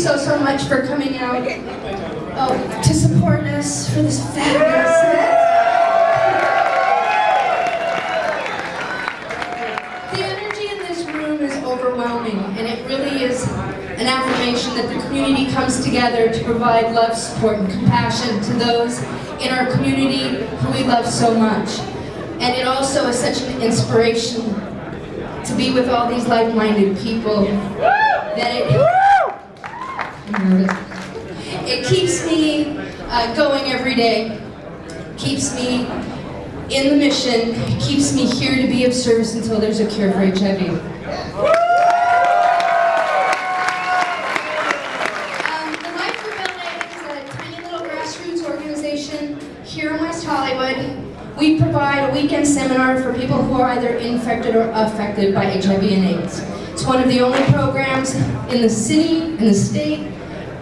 so much for coming out to support us for this fabulous event. The energy in this room is overwhelming, and it really is an affirmation that the community comes together to provide love, support, and compassion to those in our community who we love so much. And it also is such an inspiration to be with all these like-minded people that it keeps me going every day, keeps me in the mission, keeps me here to be of service until there's a cure for HIV. The Life Group LA is a tiny little grassroots organization here in West Hollywood. We provide a weekend seminar for people who are either infected or affected by HIV and AIDS. It's one of the only programs in the city, in the state,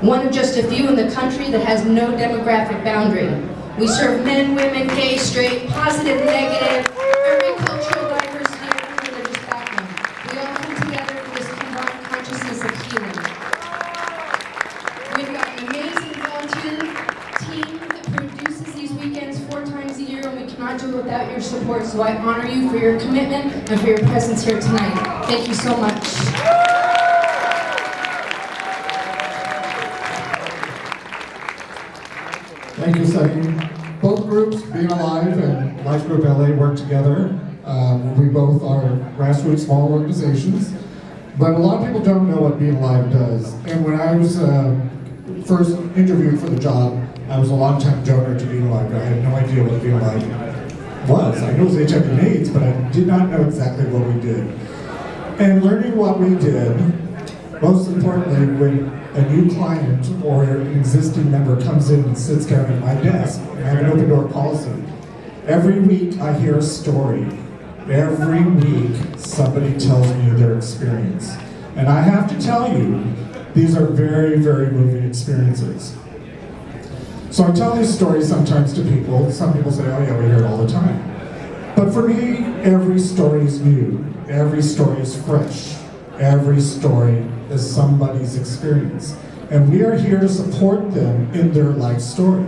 one of just a few in the country that has no demographic boundary. We serve men, women, gay, straight, positive, negative, every cultural diversity, every religious background. We all come together for this combined consciousness of healing. We've got an amazing volunteer team that produces these weekends 4 times a year, and we cannot do it without your support, so I honor you for your commitment and for your presence here tonight. Thank you so much. Thank you, Sunnie. Both groups, Being Alive and Life Group LA, work together. We both are grassroots small organizations, but a lot of people don't know what Being Alive does. And when I was first interviewed for the job, I was a long-time donor to Being Alive. I had no idea what Being Alive was. I knew it was HIV and AIDS, but I did not know exactly what we did. And learning what we did, most importantly, when a new client or an existing member comes in and sits down at my desk, I have an open door policy. Every week I hear a story. Every week somebody tells me their experience. And I have to tell you, these are very, very moving experiences. So I tell these stories sometimes to people. Some people say, oh yeah, we hear it all the time. But for me, every story is new. Every story is fresh. Every story is somebody's experience. And we are here to support them in their life story.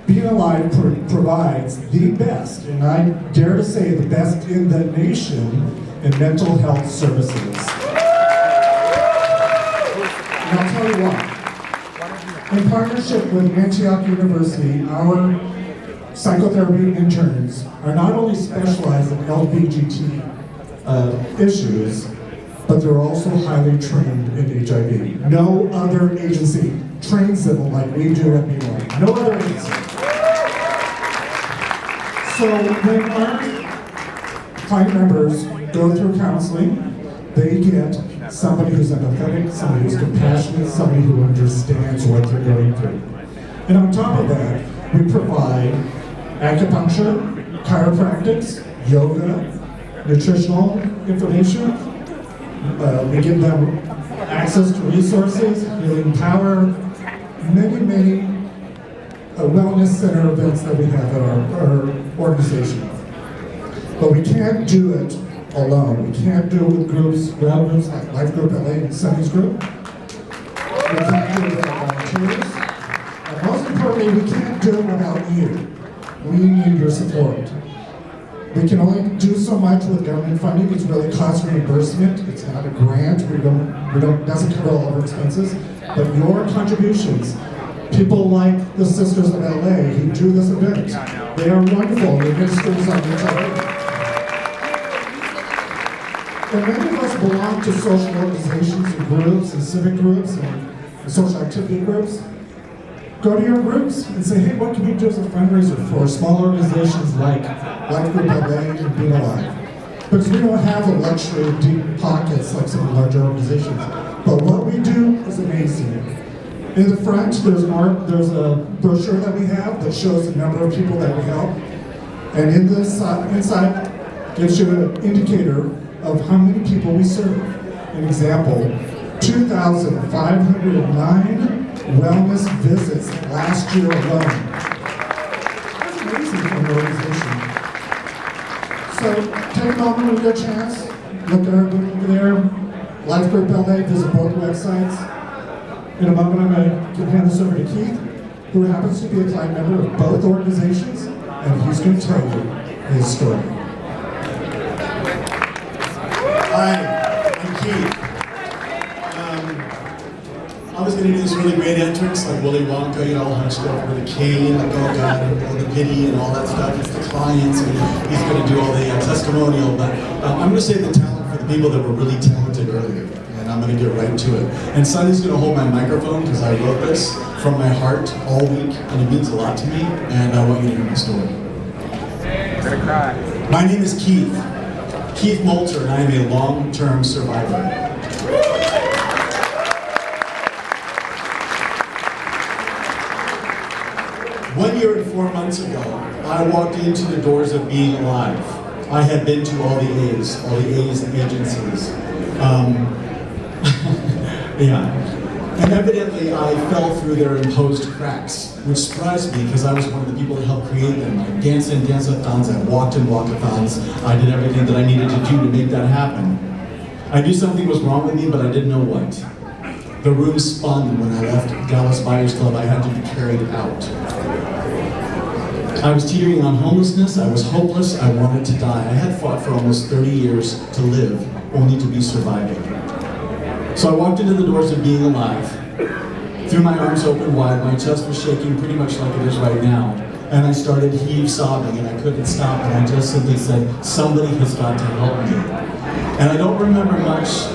Being Alive provides the best, and I dare to say the best in the nation, in mental health services. And I'll tell you why. In partnership with Antioch University, our psychotherapy interns are not only specialized in LGBT issues, but they're also highly trained in HIV. No other agency trains them like we do at Nunway. No other agency. So when our client members go through counseling, they get somebody who's empathetic, somebody who's compassionate, somebody who understands what they're going through. And on top of that, we provide acupuncture, chiropractics, yoga, nutritional information. We give them access to resources, healing power, many wellness center events that we have at our organization. But we can't do it alone. We can't do it with groups, ground groups like Life Group LA and Sunnie's group. We can't do it without volunteers. And most importantly, we can't do it without you. We need your support. We can only do so much with government funding. It's really cost reimbursement. It's not a grant. Doesn't cover all of our expenses. But your contributions, people like the Sisters of LA who do this event, they are wonderful. The ministers on HIV. And many of us belong to social organizations and groups and civic groups and social activity groups. Go to your groups and say, hey, what can we do as a fundraiser for small organizations like Life Group LA and Being Alive? Because we don't have the luxury of deep pockets like some of the larger organizations. But what we do is amazing. In the front, there's a brochure that we have that shows the number of people that we help. And in this inside, gives you an indicator of how many people we serve. An example, 2,509 wellness visits last year alone. That's amazing for an organization. So take a moment when you get a chance, look over there, Life Group LA, visit both websites. In a moment, I'm going to hand this over to Keith, who happens to be a client member of both organizations, and he's going to tell you his story. Hi, I'm Keith. I was going to do this really great entrance, like Willy Wonka, you know, hunched over with a cane, like, oh God, and all the pity and all that stuff. It's the clients, and he's going to do all the testimonial, but I'm going to save the talent for the people that were really talented earlier, and I'm going to get right to it. And Sunny's going to hold my microphone, because I wrote this from my heart all week, and it means a lot to me, and I want you to hear my story. I'm gonna cry. My name is Keith Molter, and I am a long-term survivor. One year and 4 months ago, I walked into the doors of being alive. I had been to all the A's agencies. Yeah. And evidently I fell through their imposed cracks, which surprised me because I was one of the people that helped create them. I danced in dance-a-thons, I walked in walk-a-thons, I did everything that I needed to do to make that happen. I knew something was wrong with me, but I didn't know what. The room spun when I left Dallas Buyers Club. I had to be carried out. I was teetering on homelessness, I was hopeless, I wanted to die. I had fought for almost 30 years to live, only to be surviving. So I walked into the doors of being alive, threw my arms open wide, my chest was shaking pretty much like it is right now, and I started sobbing, and I couldn't stop, and I just simply said, somebody has got to help me. And I don't remember much,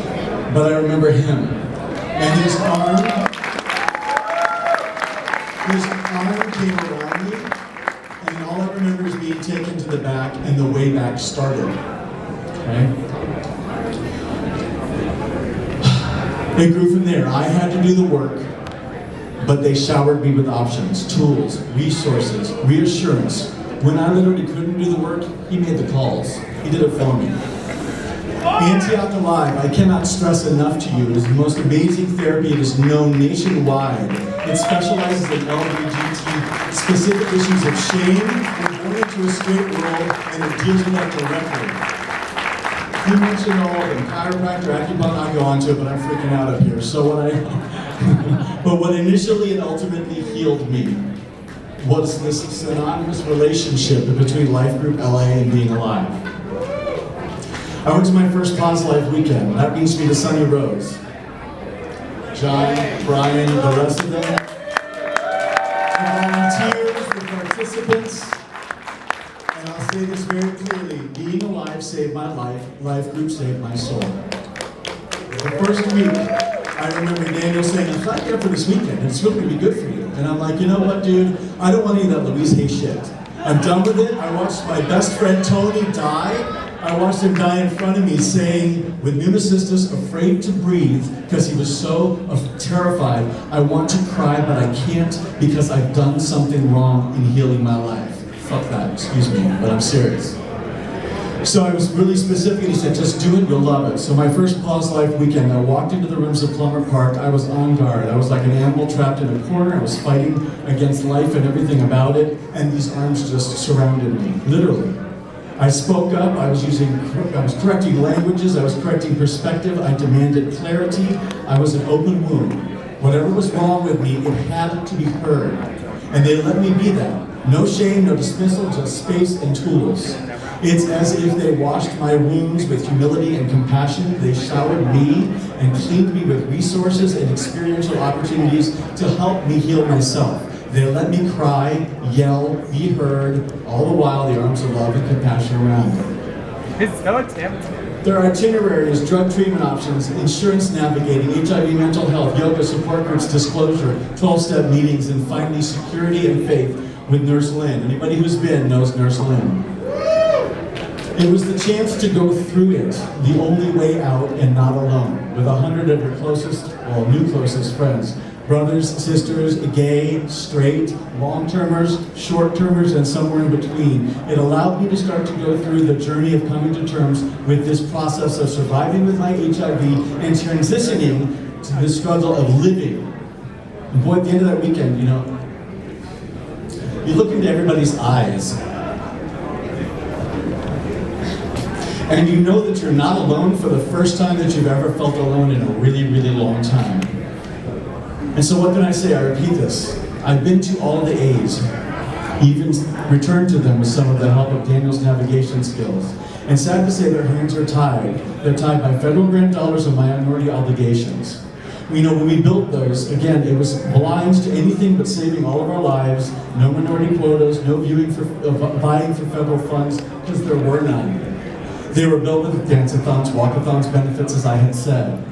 but I remember him. And his arm came around me, and all I remember is being taken to the back, and the way back started. Okay? It grew from there. I had to do the work, but they showered me with options, tools, resources, reassurance. When I literally couldn't do the work, he made the calls. He did it for me. Antioch Alive, I cannot stress enough to you, is the most amazing therapy. It is known nationwide. It specializes in LGBT-specific issues of shame. We're born into a straight world, and it deals with that directly. You mentioned all of them, chiropractor, acupuncture, I'll go on to it, but I'm freaking out up here. So what initially and ultimately healed me was this synonymous relationship between Life Group LA and being alive. I went to my first Pause Life weekend. That brings me to Sunnie Rose. John, Brian, the rest of them. The volunteers, the participants. And I'll say this very clearly, being alive saved my life, Life Group saved my soul. The first week, I remember Daniel saying, I'm glad you're up for this weekend, it's really going to be good for you. And I'm like, you know what, dude, I don't want any of that Louise Hay shit. I'm done with it. I watched my best friend Tony die. I watched him die in front of me saying, with pneumocystis, afraid to breathe, because he was so terrified, I want to cry, but I can't because I've done something wrong in healing my life. Fuck that, excuse me, but I'm serious. So I was really specific, and he said, just do it, you'll love it. So my first Pause Life weekend, I walked into the rooms of Plummer Park, I was on guard. I was like an animal trapped in a corner, I was fighting against life and everything about it, and these arms just surrounded me, literally. I spoke up, I was correcting languages, I was correcting perspective, I demanded clarity, I was an open wound. Whatever was wrong with me, it had to be heard. And they let me be that. No shame, no dismissal, just space and tools. It's as if they washed my wounds with humility and compassion. They showered me and cleaned me with resources and experiential opportunities to help me heal myself. They let me cry, yell, be heard, all the while the arms of love and compassion around me. It's so tempting. Their itineraries, drug treatment options, insurance navigating, HIV mental health, yoga support groups, disclosure, 12-step meetings, and finally security and faith with Nurse Lynn. Anybody who's been knows Nurse Lynn. It was the chance to go through it, the only way out and not alone, with 100 of your closest, well, new closest friends. Brothers, sisters, gay, straight, long-termers, short-termers, and somewhere in between. It allowed me to start to go through the journey of coming to terms with this process of surviving with my HIV and transitioning to the struggle of living. And boy, at the end of that weekend, you know, you look into everybody's eyes, and you know that you're not alone for the first time that you've ever felt alone in a really, really long time. And so what can I say? I repeat this. I've been to all the A's, even returned to them with some of the help of Daniel's navigation skills. And sad to say, their hands are tied. They're tied by federal grant dollars and minority obligations. You know, when we built those, again, it was blind to anything but saving all of our lives, no minority quotas, no vying for federal funds, because there were none. They were built with dance-a-thons, walk-a-thons benefits, as I had said.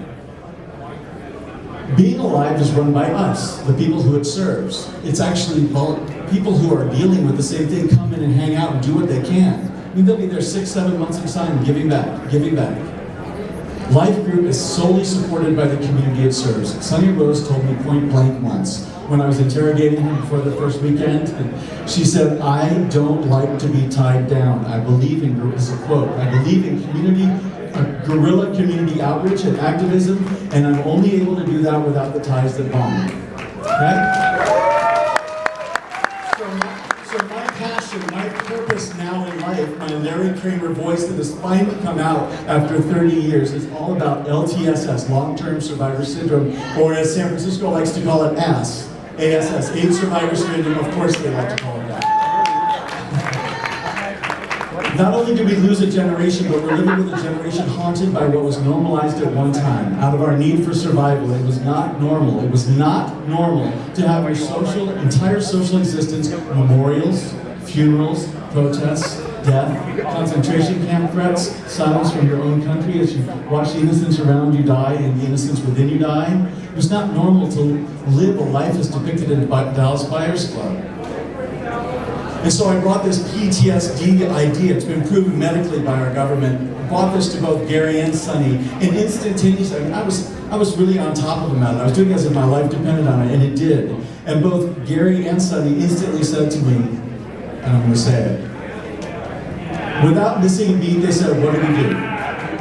Being Alive is run by us, the people who it serves. It's actually people who are dealing with the same thing come in and hang out and do what they can. I mean, they'll be there 6, 7 months at a time, giving back, giving back. Life Group is solely supported by the community it serves. Sunnie Rose told me point blank once, when I was interrogating her before the first weekend, she said, "I don't like to be tied down. I believe in," this is a quote, "I believe in community, guerrilla community outreach and activism, and I'm only able to do that without the ties that bond." Okay? So my passion, my purpose now in life, my Larry Kramer voice that has finally come out after 30 years, is all about LTSS, Long-Term Survivor Syndrome, or as San Francisco likes to call it, ASS, AIDS Survivor Syndrome. Of course they like to call it that. Not only did we lose a generation, but we're living with a generation haunted by what was normalized at one time. Out of our need for survival, it was not normal. It was not normal to have your entire social existence, memorials, funerals, protests, death, concentration camp threats, silence from your own country as you watch the innocents around you die and the innocents within you die. It was not normal to live a life as depicted in Dallas Buyers Club. And so I brought this PTSD idea. It's been proven medically by our government. I brought this to both Garry and Sunnie, and instantaneously, I mean, I was really on top of them at it. I was doing it as if my life depended on it, and it did. And both Garry and Sunnie instantly said to me, and I'm going to say it, without missing a beat, they said, "What do we do?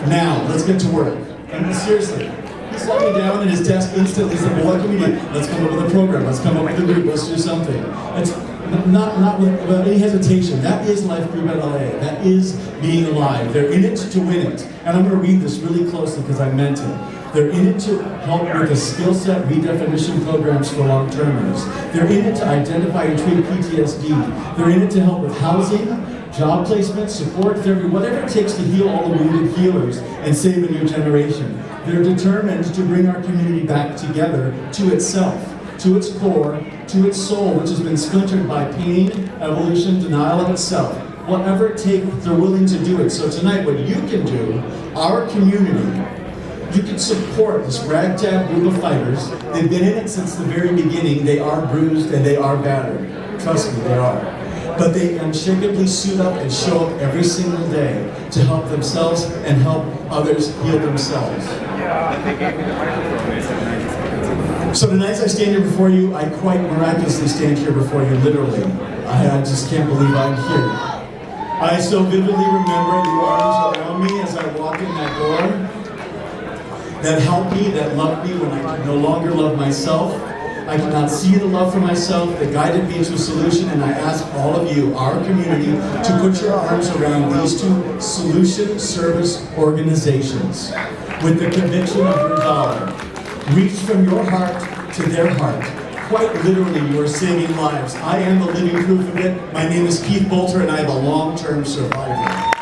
Now, let's get to work." And seriously, he sat me down at his desk instantly, said, "Well, what can we do? Let's come up with a program. Let's come up with a group. Let's do something." It's not without any hesitation. That is Life Group at LA. That is being alive. They're in it to win it. And I'm going to read this really closely because I meant it. They're in it to help with the skill set redefinition programs for long-termers. They're in it to identify and treat PTSD. They're in it to help with housing, job placement, support therapy, whatever it takes to heal all the wounded healers and save a new generation. They're determined to bring our community back together to itself, to its core, to its soul, which has been splintered by pain, evolution, denial of itself. Whatever it takes, they're willing to do it. So tonight, what you can do, our community, you can support this ragtag group of fighters. They've been in it since the very beginning. They are bruised and they are battered. Trust me, they are. But they unshakably suit up and show up every single day to help themselves and help others heal themselves. So tonight as I stand here before you, I quite miraculously stand here before you, literally. I just can't believe I'm here. I so vividly remember the arms around me as I walked in that door, that helped me, that loved me when I could no longer love myself. I could not see the love for myself, that guided me to a solution, and I ask all of you, our community, to put your arms around these two solution service organizations with the conviction of your dollar. Reach from your heart to their heart. Quite literally, you are saving lives. I am the living proof of it. My name is Molter, and I am a long-term survivor.